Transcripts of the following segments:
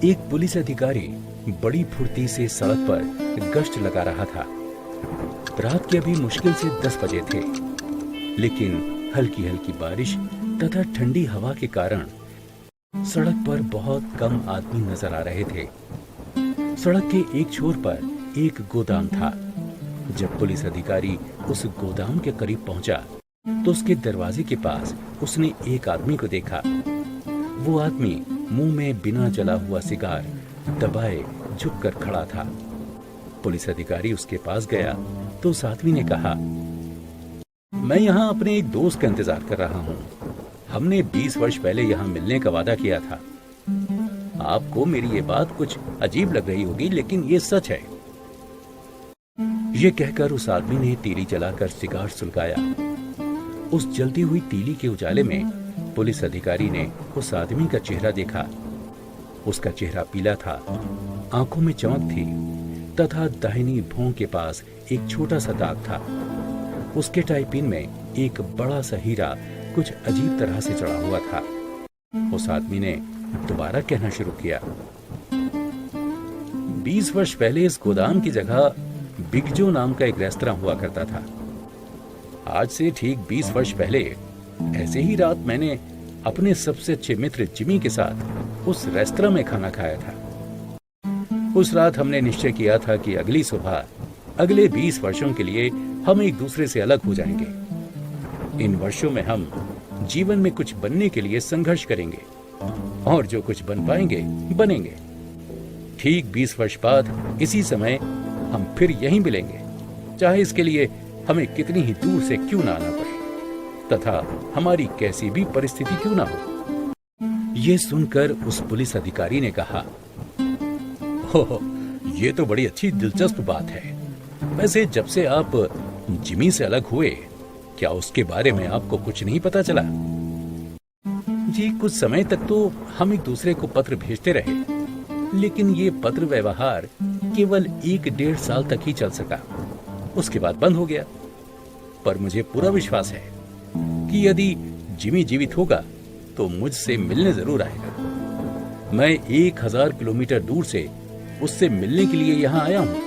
एक पुलिस अधिकारी बड़ी फुर्ती से सड़क पर गश्त लगा रहा था। रात के अभी मुश्किल से 10 बजे थे, लेकिन हल्की हल्की बारिश तथा ठंडी हवा के कारण सड़क पर बहुत कम आदमी नजर आ रहे थे। सड़क के एक छोर पर एक गोदाम था। जब पुलिस अधिकारी उस गोदाम के करीब पहुंचा तो उसके दरवाजे के पास उसने एक आदमी को देखा। वो आदमी मुंह में बिना जला हुआ सिगार दबाए झुककर खड़ा था। पुलिस अधिकारी उसके पास गया तो उस आदमी ने कहा, मैं यहाँ अपने एक दोस्त का इंतजार कर रहा हूँ। हमने 20 वर्ष पहले यहाँ मिलने का वादा किया था। आपको मेरी ये बात कुछ अजीब लग रही होगी, लेकिन ये सच है। ये कहकर उस आदमी ने तीली जलाकर सिगार सुलगाया। उस जलती हुई तीली के उजाले में पुलिस अधिकारी ने उस आदमी का चेहरा देखा। उसका चेहरा पीला था, आंखों में चमक थी तथा दाहिनी भौं के पास एक छोटा सा दाग था। उसके टाई पिन में एक बड़ा सा हीरा कुछ अजीब तरह से चढ़ा हुआ था। उस आदमी ने दोबारा कहना शुरू किया, 20 वर्ष पहले इस गोदाम की जगह बिगजो नाम का एक रेस्तरां हुआ करता था। आज से ठीक 20 वर्ष पहले ऐसे ही रात मैंने अपने सबसे अच्छे मित्र जिमी के साथ उस रेस्तरां में खाना खाया था। उस रात हमने निश्चय किया था कि अगली सुबह अगले 20 वर्षों के लिए हम एक दूसरे से अलग हो जाएंगे। इन वर्षों में हम जीवन में कुछ बनने के लिए संघर्ष करेंगे और जो कुछ बन पाएंगे बनेंगे। ठीक 20 वर्ष बाद इसी समय हम फिर यहीं मिलेंगे, चाहे इसके लिए हमें कितनी ही दूर से क्यों ना आना पड़े तथा हमारी कैसी भी परिस्थिति क्यों ना हो। ये सुनकर उस पुलिस अधिकारी ने कहा, हो, ये तो बड़ी अच्छी दिलचस्प बात है। वैसे जब से आप जिमी से अलग हुए, क्या उसके बारे में आपको कुछ नहीं पता चला? जी, कुछ समय तक तो हम एक दूसरे को पत्र भेजते रहे, लेकिन ये पत्र व्यवहार केवल 1-1.5 साल तक ही चल सका। उसके बाद बंद हो गया। पर मुझे पूरा विश्वास है कि यदि जिमी जीवित होगा तो मुझसे मिलने जरूर आएगा। मैं 1000 किलोमीटर दूर से उससे मिलने के लिए यहाँ आया हूँ।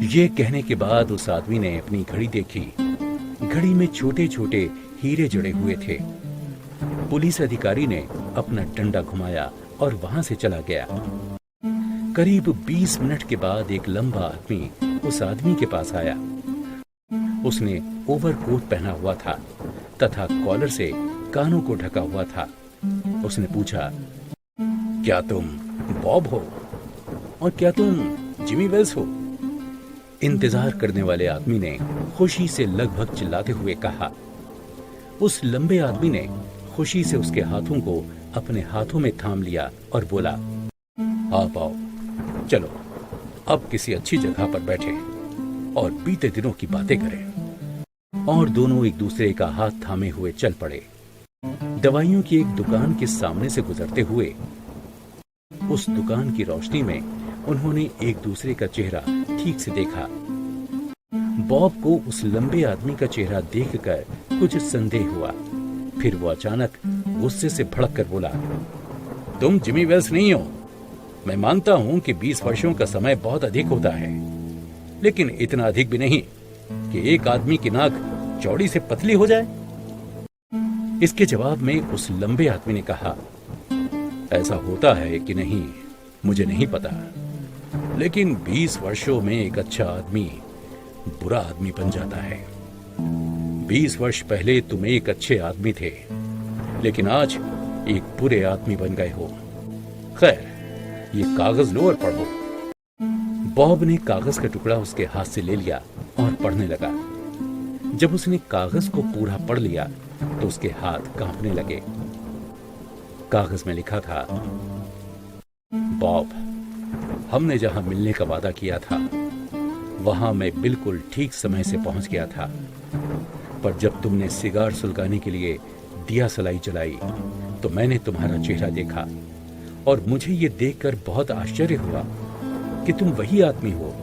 ये कहने के बाद उस आदमी ने अपनी घड़ी देखी। घड़ी में छोटे छोटे हीरे जड़े हुए थे। पुलिस अधिकारी ने अपना डंडा घुमाया और वहां से चला गया। करीब 20 मिनट के बाद एक लंबा आदमी उस आदमी के पास आया। उसने ओवरकोट पहना हुआ था तथा कॉलर से कानों को ढका हुआ था। उसने पूछा, क्या तुम बॉब हो और क्या तुम जिमी वेल्स हो? इंतजार करने वाले आदमी ने खुशी से लगभग चिल्लाते हुए कहा। उस लंबे आदमी ने खुशी से उसके हाथों को अपने हाथों में थाम लिया और बोला, आप आओ, चलो अब किसी अच्छी जगह पर बैठे और बीते दिनों की बातें करें। और दोनों एक दूसरे का हाथ थामे हुए चल पड़े। दवाइयों की एक दुकान के सामने से गुजरते हुए उस दुकान की रोशनी में उन्होंने एक दूसरे का चेहरा ठीक से देखा। बॉब को उस लंबे आदमी का चेहरा देखकर कुछ संदेह हुआ। फिर वो अचानक गुस्से से भड़क कर बोला, तुम जिमी वेल्स नहीं हो। मैं मानता हूं कि 20 वर्षों का समय बहुत अधिक होता है, लेकिन इतना अधिक भी नहीं कि एक आदमी की नाक चौड़ी से पतली हो जाए। इसके जवाब में उस लंबे आदमी ने कहा, ऐसा होता है कि नहीं मुझे नहीं पता, लेकिन 20 वर्षों में एक अच्छा आदमी बुरा आदमी बन जाता है। 20 वर्ष पहले तुम एक अच्छे आदमी थे, लेकिन आज एक बुरे आदमी बन गए हो। खैर, ये कागज लो और पढ़ो। बॉब ने कागज का टुकड़ा उसके हाथ से ले लिया और पढ़ने लगा। जब उसने कागज को पूरा पढ़ लिया तो उसके हाथ कांपने लगे। कागज में लिखा था, बॉब, हमने जहां मिलने का वादा किया था वहां मैं बिल्कुल ठीक समय से पहुंच गया था, पर जब तुमने सिगार सुलगाने के लिए दिया सलाई जलाई तो मैंने तुम्हारा चेहरा देखा और मुझे ये देखकर बहुत आश्चर्य हुआ कि तुम वही आदमी हो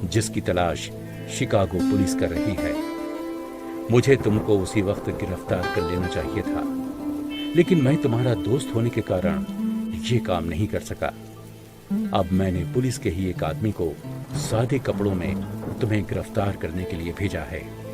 जिसकी तलाश शिकागो पुलिस कर रही है। मुझे तुमको उसी वक्त गिरफ्तार कर लेना चाहिए था, लेकिन मैं तुम्हारा दोस्त होने के कारण ये काम नहीं कर सका। अब मैंने पुलिस के ही एक आदमी को सादे कपड़ों में तुम्हें गिरफ्तार करने के लिए भेजा है।